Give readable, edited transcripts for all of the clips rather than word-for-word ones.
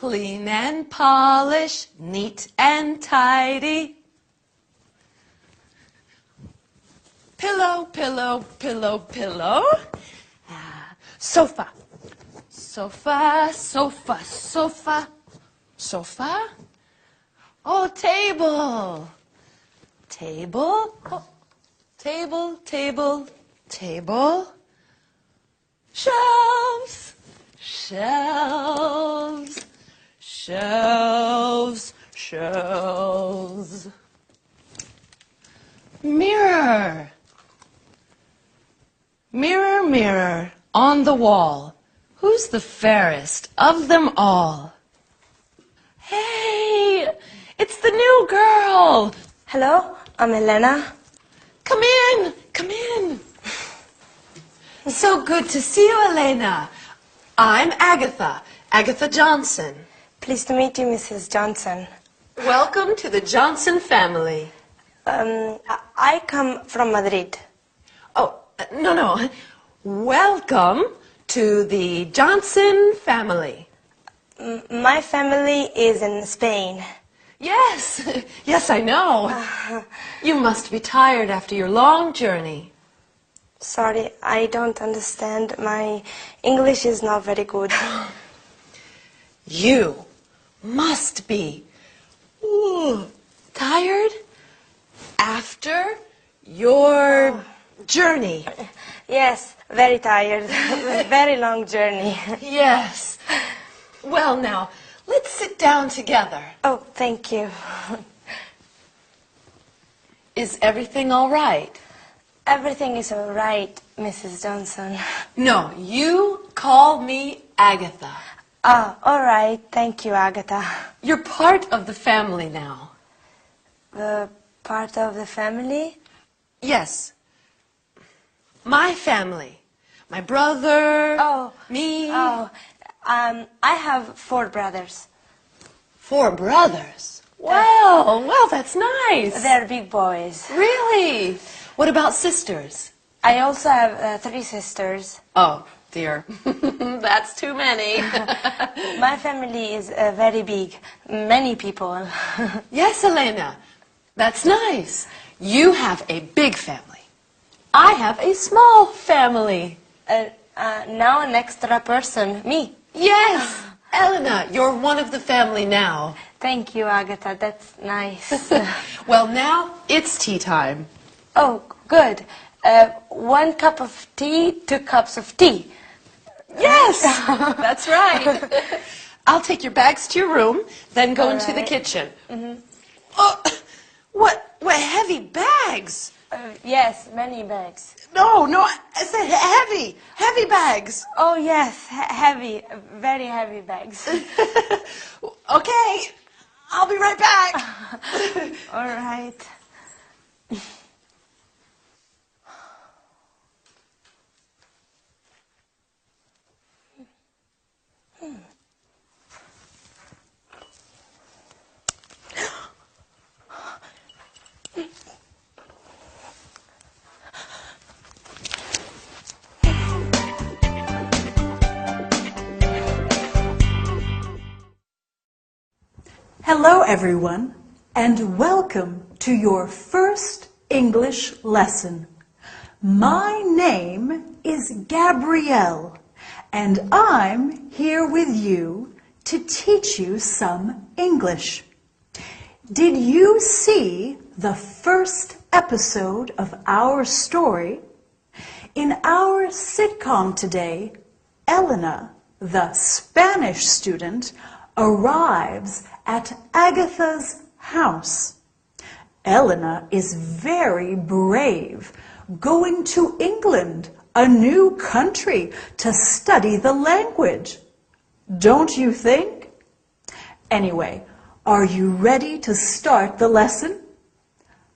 clean and polish, neat and tidy. Pillow, pillow, pillow, pillow. Sofa. Sofa, sofa, sofa, sofa. Oh, table. Table. Oh, table, table, table. Shelves. Shelves. Shelves. Shelves. Mirror. Mirror, mirror on the wall, who's the fairest of them all? Hey, it's the new girl. Hello, I'm Elena. Come in, come in. So good to see you, Elena. I'm Agatha, Agatha Johnson. Pleased to meet you, Mrs. Johnson. Welcome to the Johnson family. I come from Madrid. Oh, no. Welcome to the Johnson family. My family is in Spain. Yes, yes, I know. You must be tired after your long journey. Sorry, I don't understand. My English is not very good. You must be tired after your journey. Yes, very tired. Very long journey. Yes. Well, now, let's sit down together. Oh, thank you. Is everything all right? Everything is all right, Mrs. Johnson. No, you call me Agatha. Ah, all right. Thank you, Agatha. You're part of the family now. Part of the family? Yes. My family. My brother. Oh. Me. Oh. I have 4 brothers. 4 brothers. Well, that's nice. They're big boys. Really? What about sisters? I also have 3 sisters. Oh, dear. That's too many. My family is very big. Many people. Yes, Elena. That's nice. You have a big family. I have a small family. Now an extra person, me. Yes. Elena, you're one of the family now. Thank you, Agatha. That's nice. Well, now it's tea time. Oh, good. 1 cup of tea, 2 cups of tea. Yes, that's right. I'll take your bags to your room, then go into the right. kitchen. Oh, what heavy bags? Yes, many bags. No, I said heavy bags. Oh, yes, heavy, very heavy bags. Okay, I'll be right back. All right. Hello everyone, and welcome to your first English lesson. My name is Gabrielle, and I'm here with you to teach you some English. Did you see the first episode of our story? In our sitcom today, Elena, the Spanish student, arrives at Agatha's house. Elena is very brave, going to England, a new country, to study the language. Don't you think? Anyway, are you ready to start the lesson?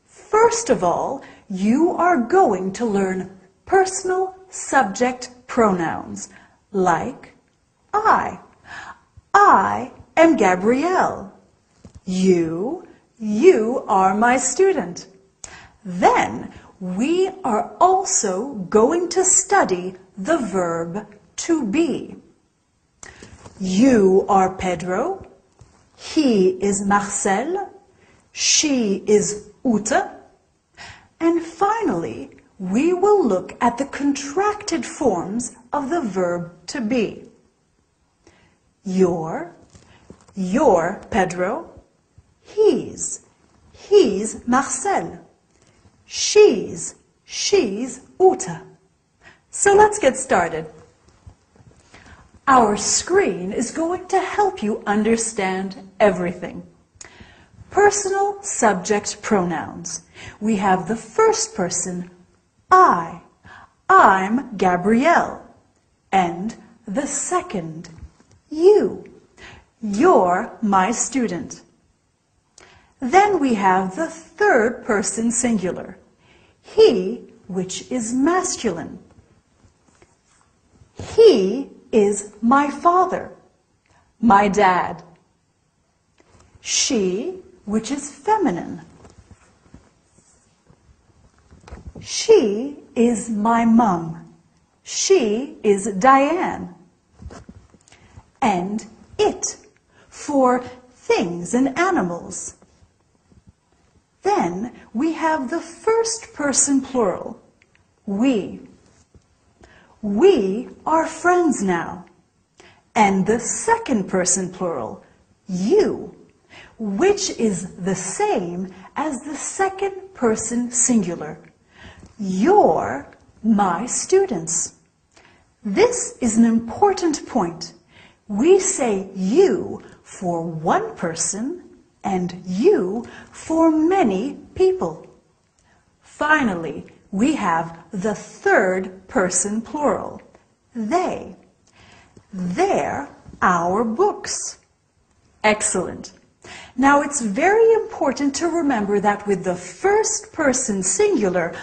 First of all, you are going to learn personal subject pronouns like I. I am Gabrielle. You are my student. Then we are also going to study the verb to be. You are Pedro. He is Marcel. She is Ute. And finally, we will look at the contracted forms of the verb to be. You're Pedro. He's Marcel. She's Ute. So let's get started. Our screen is going to help you understand everything. Personal subject pronouns. We have the first person, I. I'm Gabrielle. And the second, you. You're my student. Then we have the third person singular, he, which is masculine. He is my father, my dad. She, which is feminine. She is my mum. She is Diane. And it, for things and animals. Then we have the first person plural, we. We are friends now. And the second person plural, you, which is the same as the second person singular. You're my students. This is an important point. We say you for one person and you for many people. Finally, we have the third person plural, they. They're our books. Excellent. Now it's very important to remember that with the first person singular,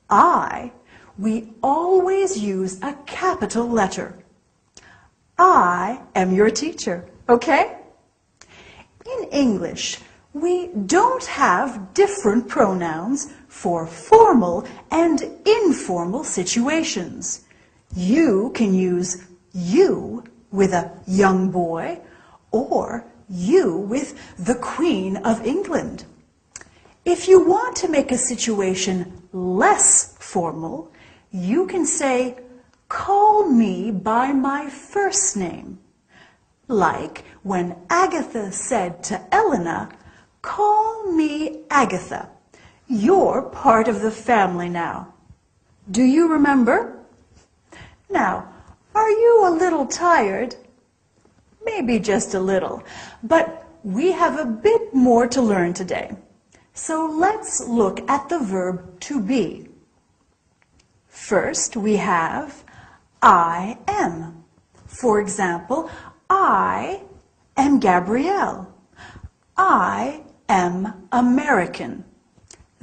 I, we always use a capital letter. I am your teacher, okay? In English, we don't have different pronouns for formal and informal situations. You can use you with a young boy or you with the Queen of England. If you want to make a situation less formal, you can say, call me by my first name. Like when Agatha said to Elena, call me Agatha. You're part of the family now. Do you remember? Now, are you a little tired? Maybe just a little, but we have a bit more to learn today. So let's look at the verb to be. First, we have I am. For example, I am Gabrielle. I am American.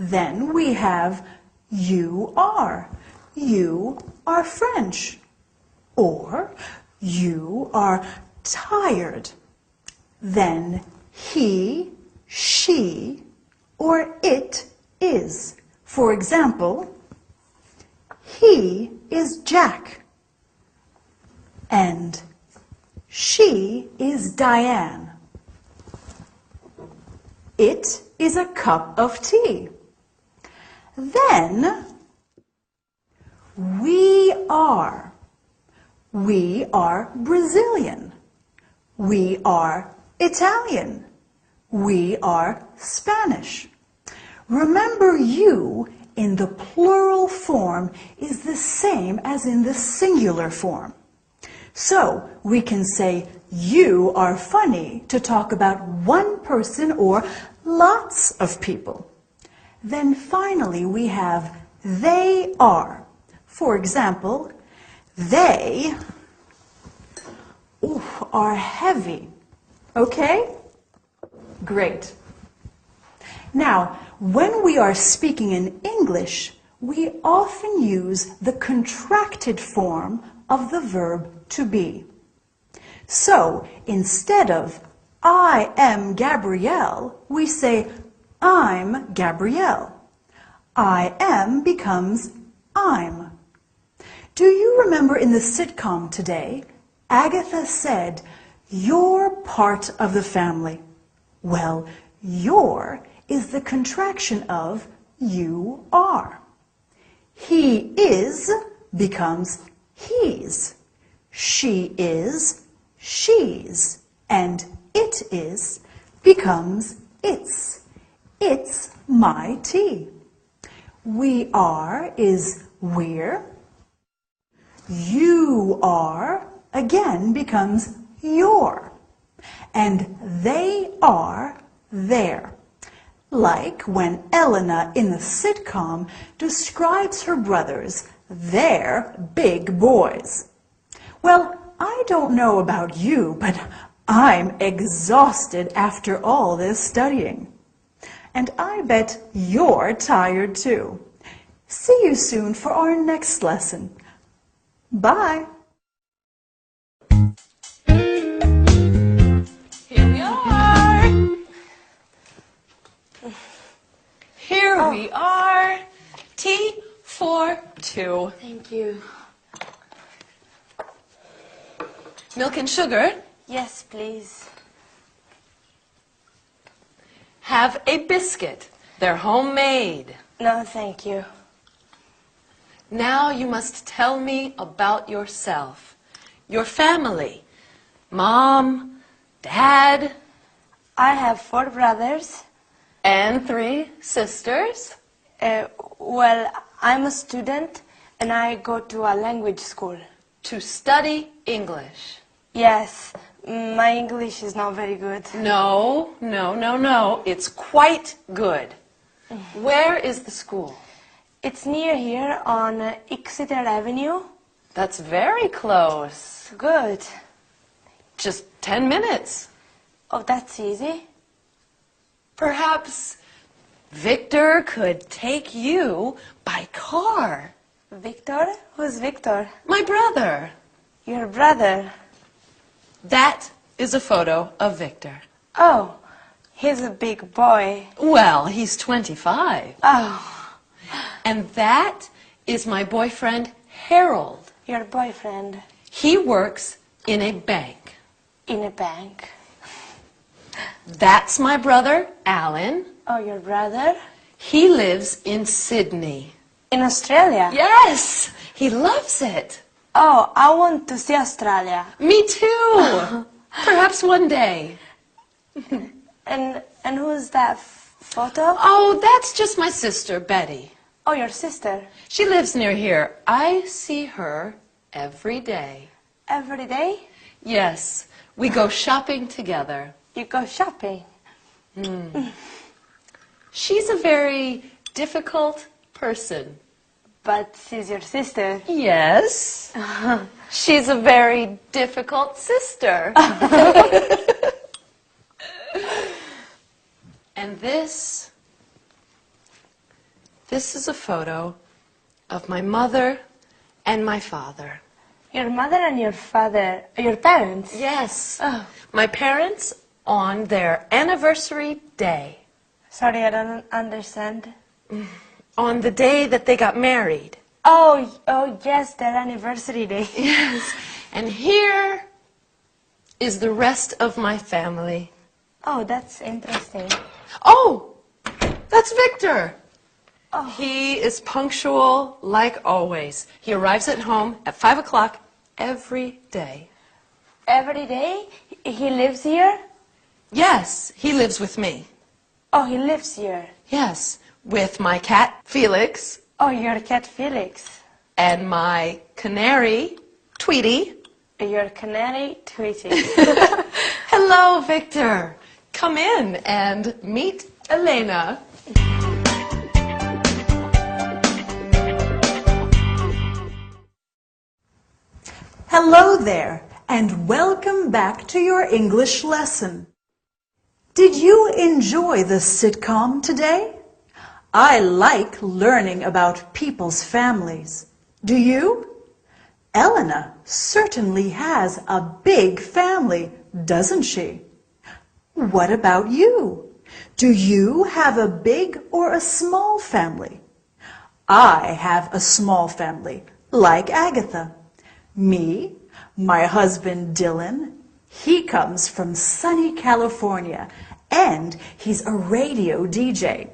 Then we have you are. You are French. Or you are tired. Then he, she, or it is. For example, he is Jack. And she is Diane. It is a cup of tea. Then we are. We are Brazilian. We are Italian. We are Spanish. Remember, you in the plural form is the same as in the singular form. So we can say you are funny to talk about one person or lots of people. Then finally we have they are. For example, they are heavy. Okay? Great. Now, when we are speaking in English, we often use the contracted form of the verb to be. So, instead of I am Gabrielle, we say I'm Gabrielle. I am becomes I'm. Do you remember in the sitcom today, Agatha said, You're part of the family. Well, your is the contraction of you are. He is becomes he's. She is she's. And it is becomes its. It's my tea. We are is we're. You are again becomes your. And they are their. Like when Elena in the sitcom describes her brothers, they're big boys. Well, I don't know about you, but I'm exhausted after all this studying. And I bet you're tired too. See you soon for our next lesson. Bye. Here we are. Here we are. Tea for two. Thank you. Milk and sugar. Yes, please. Have a biscuit. They're homemade. No, thank you. Now you must tell me about yourself. Your family. Mom, Dad, I have 4 brothers. and 3 sisters. Well, I'm a student and I go to a language school. To study English. Yes, my English is not very good. No. It's quite good. Where is the school? It's near here on Exeter Avenue. That's very close. Good. Just 10 minutes. Oh, that's easy. Perhaps Victor could take you by car. Victor? Who's Victor? My brother. Your brother. That is a photo of Victor. Oh, he's a big boy. Well, he's 25. Oh, And that is my boyfriend, Harold. your boyfriend He works in a bank. in a bank. That's my brother, Alan. Oh, your brother? He lives in Sydney. In Australia? Yes, he loves it. Oh, I want to see Australia. Me too. Perhaps one day. And who's that photo? Oh, that's just my sister, Betty. Oh, your sister. She lives near here. I see her every day. Every day? Yes, we go shopping together. You go shopping. She's a very difficult person. But she's your sister. Yes. She's a very difficult sister. And this is a photo of my mother and my father. Your mother and your father, your parents? Yes. Oh. My parents on their anniversary day. Sorry, I don't understand. On the day that they got married. Oh, yes, their anniversary day. Yes. And here is the rest of my family. Oh, that's interesting. Oh, that's Victor. Oh. He is punctual like always. He arrives at home at 5 o'clock every day. Every day? He lives here? Yes, he lives with me. Oh, he lives here. Yes, with my cat, Felix, Oh, your cat Felix. and my canary, Tweety. Your canary Tweety. Hello, Victor. Come in and meet Elena. Hello there, and welcome back to your English lesson. Did you enjoy the sitcom today? I like learning about people's families. Do you? Elena certainly has a big family, doesn't she? What about you? Do you have a big or a small family? I have a small family, like Agatha. Me, my husband Dylan, He comes from sunny California, and he's a radio DJ.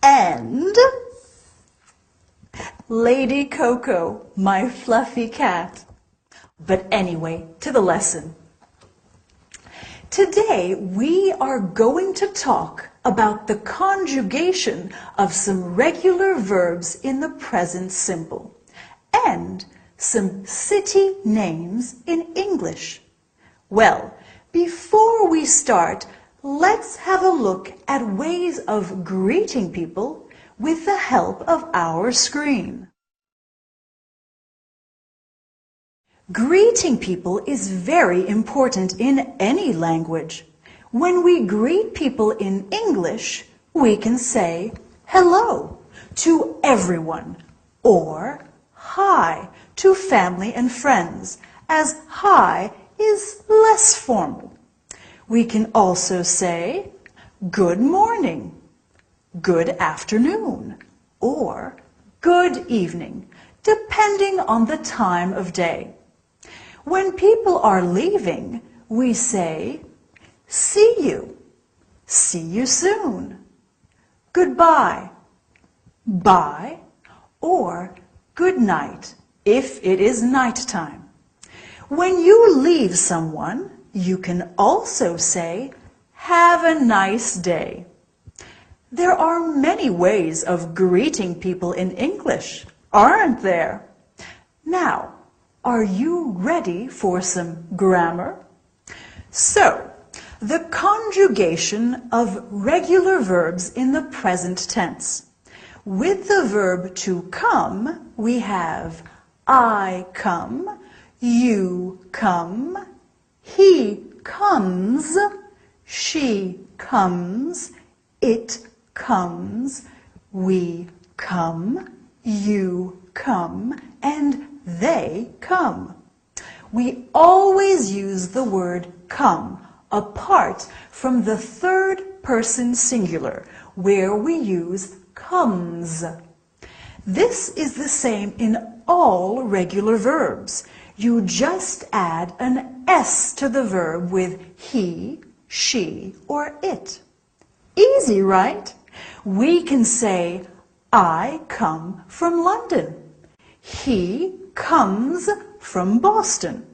And Lady Coco, my fluffy cat. But anyway, to the lesson. Today, we are going to talk about the conjugation of some regular verbs in the present simple and some city names in English. Well, before we start, let's have a look at ways of greeting people with the help of our screen. Greeting people is very important in any language. When we greet people in English, we can say hello to everyone or hi to family and friends, as hi is less formal. We can also say good morning, good afternoon, or good evening, depending on the time of day. When people are leaving, we say, see you soon, goodbye, bye, or good night if it is nighttime. When you leave someone, you can also say, have a nice day. There are many ways of greeting people in English, aren't there? Now, are you ready for some grammar? So, the conjugation of regular verbs in the present tense. With the verb to come, we have I come, you come, he comes, she comes, it comes, we come, you come, and they come. We always use the word come apart from the third person singular, where we use comes. This is the same in all regular verbs. You just add an S to the verb with he, she, or it. Easy, right? We can say, I come from London. He comes from Boston.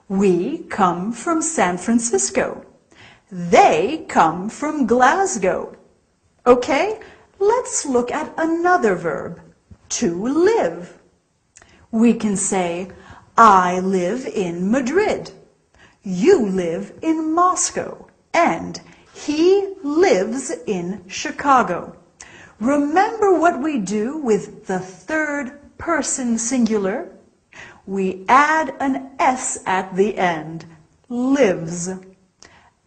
We come from San Francisco. They come from Glasgow. Okay, let's look at another verb, to live. We can say, I live in Madrid. You live in Moscow. And he lives in Chicago. Remember what we do with the third person singular? We add an S at the end, lives.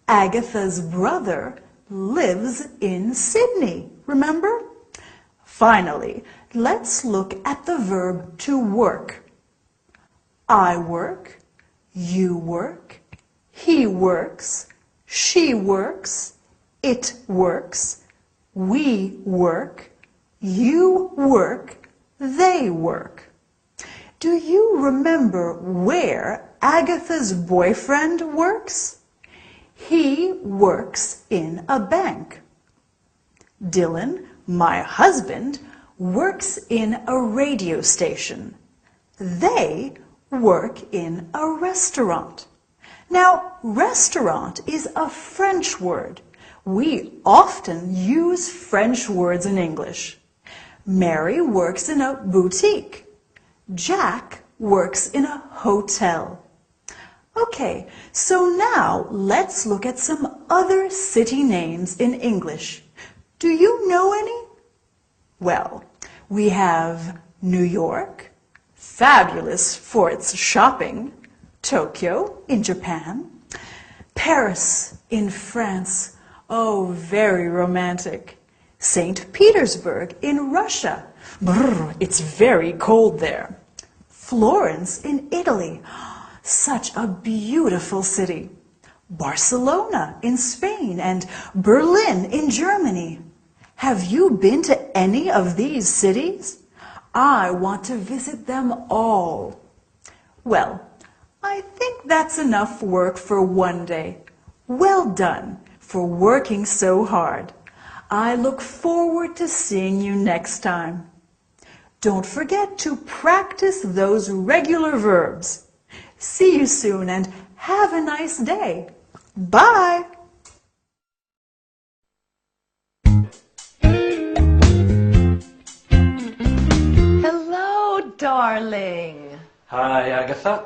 Agatha's brother lives in Sydney, remember? Finally, let's look at the verb to work. I work, you work, he works, she works, it works, we work, you work, they work. Do you remember where Agatha's boyfriend works? He works in a bank. Dylan, my husband, works in a radio station. They work in a restaurant. Now, restaurant is a French word. We often use French words in English. Mary works in a boutique. Jack works in a hotel. Okay, so now let's look at some other city names in English. Do you know any? Well, we have New York, fabulous for its shopping, Tokyo in Japan, Paris in France, oh, very romantic, St. Petersburg in Russia, brr, it's very cold there, Florence in Italy, such a beautiful city, Barcelona in Spain, and Berlin in Germany. Have you been to any of these cities? I want to visit them all. Well, I think that's enough work for one day. Well done for working so hard. I look forward to seeing you next time. Don't forget to practice those regular verbs. See you soon and have a nice day. Bye! Hello, darling. Hi, Agatha.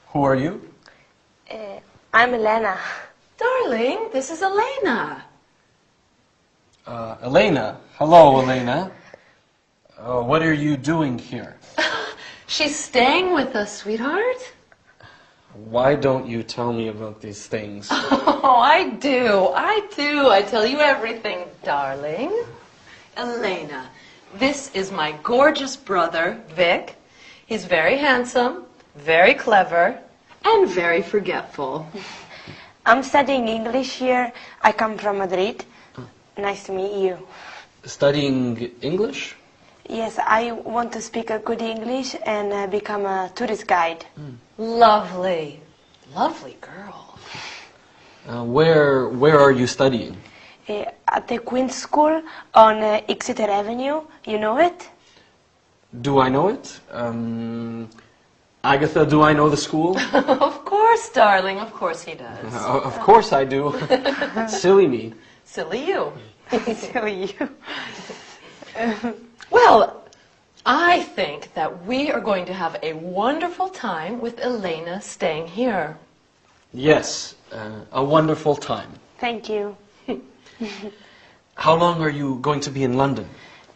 Who are you? I'm Elena. Darling, this is Elena. Elena. Hello, Elena. What are you doing here? She's staying with us, sweetheart. Why don't you tell me about these things? Oh, I do. I tell you everything, darling. Elena, this is my gorgeous brother, Vic. He's very handsome, very clever, and very forgetful. I'm studying English here. I come from Madrid. Nice to meet you. Studying English? Yes, I want to speak a good English and become a tourist guide. Lovely. Lovely girl. Where are you studying? At the Queen's School on Exeter Avenue. You know it? Do I know it? Agatha, do I know the school? Of course, darling. Of course he does. Of course I do. Silly me. Silly you. Silly you. Well, I think that we are going to have a wonderful time with Elena staying here. Yes, a wonderful time. Thank you. How long are you going to be in London?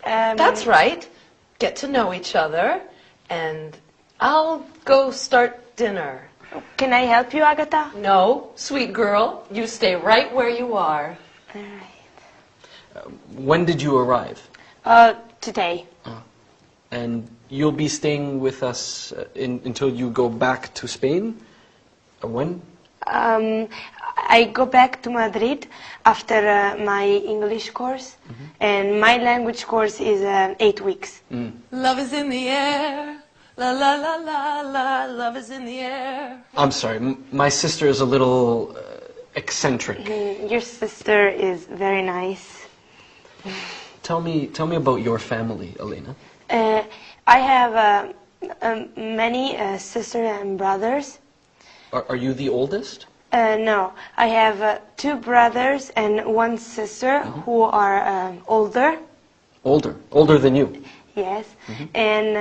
That's right. Get to know each other, and I'll go start dinner. Can I help you, Agatha? No, sweet girl, you stay right where you are. All right. When did you arrive? Today. And you'll be staying with us until you go back to Spain? When? I go back to Madrid after my English course, and my language course is 8 weeks. Love is in the air. La la la la la. Love is in the air. I'm sorry, my sister is a little eccentric. Your sister is very nice. Tell me about your family, Elena. I have many sisters and brothers. Are you the oldest? No, I have 2 brothers and 1 sister who are older. Older than you? Yes, and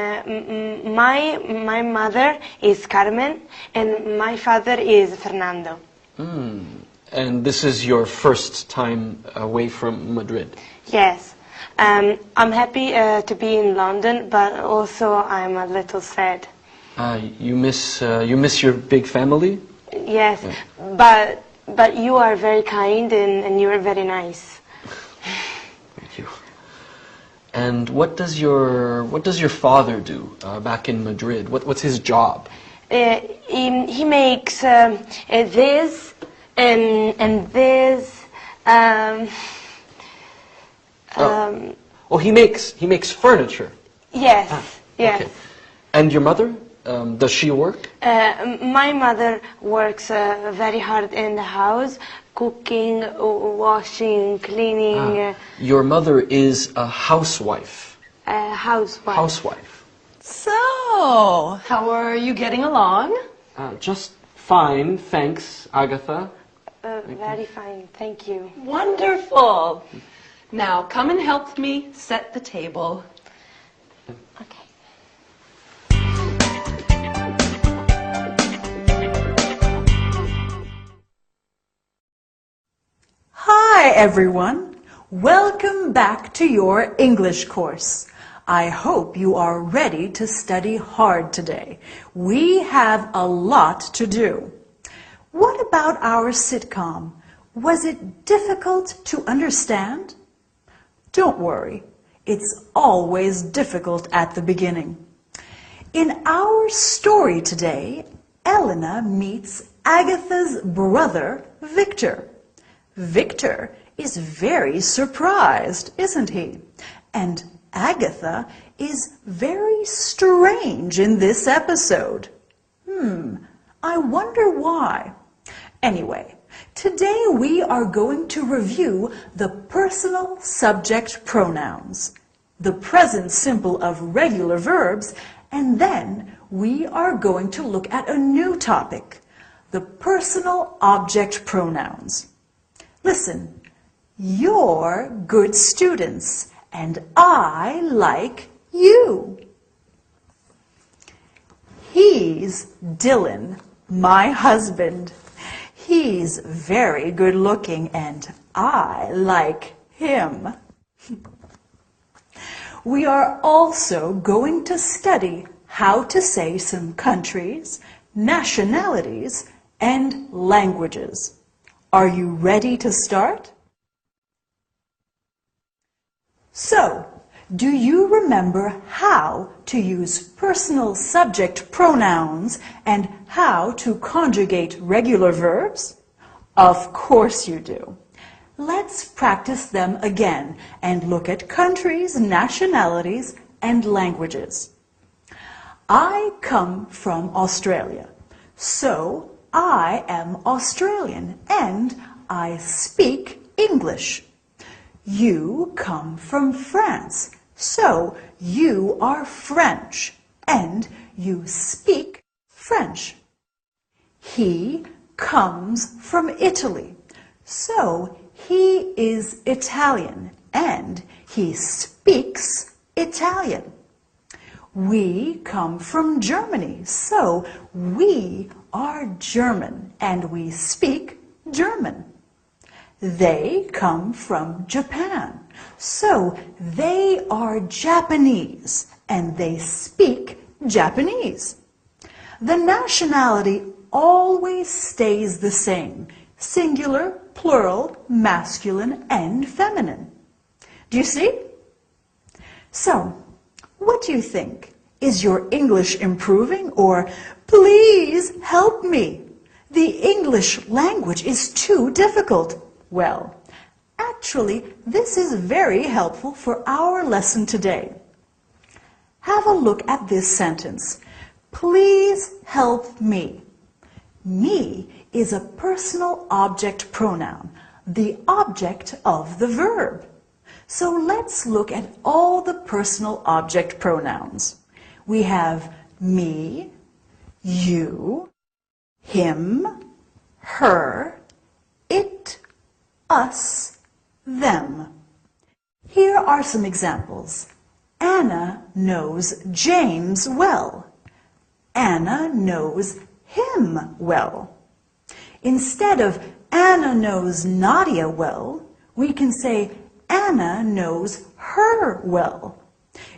my mother is Carmen and my father is Fernando. And this is your first time away from Madrid? Yes, I'm happy to be in London, but also I'm a little sad. You miss your big family? Yes, but you are very kind and you are very nice. Thank you. And what does your father do back in Madrid? What's his job? He makes this and this. He makes furniture. Yes, yes. Okay. And your mother? Does she work? My mother works very hard in the house, cooking, washing, cleaning. Your mother is a housewife. Housewife. Housewife. So, how are you getting along? Just fine, thanks, Agatha. Very fine, thank you. Wonderful. Now, come and help me set the table. Okay. Hi everyone! Welcome back to your English course. I hope you are ready to study hard today. We have a lot to do. What about our sitcom? Was it difficult to understand? Don't worry, it's always difficult at the beginning. In our story today, Elena meets Agatha's brother, Victor. Victor is very surprised, isn't he? And Agatha is very strange in this episode. I wonder why. Anyway, today we are going to review the personal subject pronouns, the present simple of regular verbs, and then we are going to look at a new topic, the personal object pronouns. Listen, you're good students, and I like you. He's Dylan, my husband. He's very good looking, and I like him. We are also going to study how to say some countries, nationalities, and languages. Are you ready to start? So, do you remember how to use personal subject pronouns and how to conjugate regular verbs? Of course you do. Let's practice them again and look at countries, nationalities, and languages. I come from Australia, so I am Australian and I speak English. You come from France, so you are French and you speak French. He comes from Italy, so he is Italian and he speaks Italian. We come from Germany, so we are German and we speak German. They come from Japan, so they are Japanese and they speak Japanese. The nationality always stays the same, singular, plural, masculine, and feminine. Do you see? So, what do you think? Is your English improving, or please help me? The English language is too difficult. Well, actually, this is very helpful for our lesson today. Have a look at this sentence. Please help me. Me is a personal object pronoun, the object of the verb. So let's look at all the personal object pronouns. We have me, you, him, her, it, us, them. Here are some examples. Anna knows James well. Anna knows him well. Instead of Anna knows Nadia well, we can say Anna knows her well.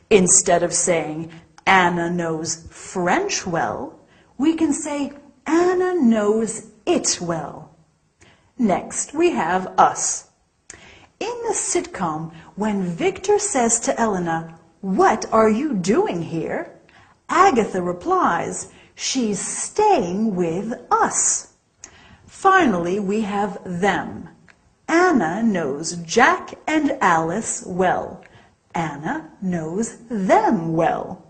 Instead of saying Anna knows French well, we can say Anna knows it well. Next, we have us. In the sitcom, when Victor says to Elena, "What are you doing here?" Agatha replies, "She's staying with us." Finally, we have them. Anna knows Jack and Alice well. Anna knows them well.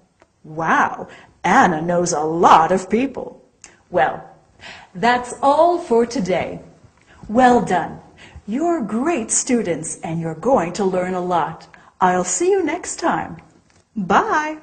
Wow, Anna knows a lot of people. Well, that's all for today. Well done. You're great students and you're going to learn a lot. I'll see you next time. Bye.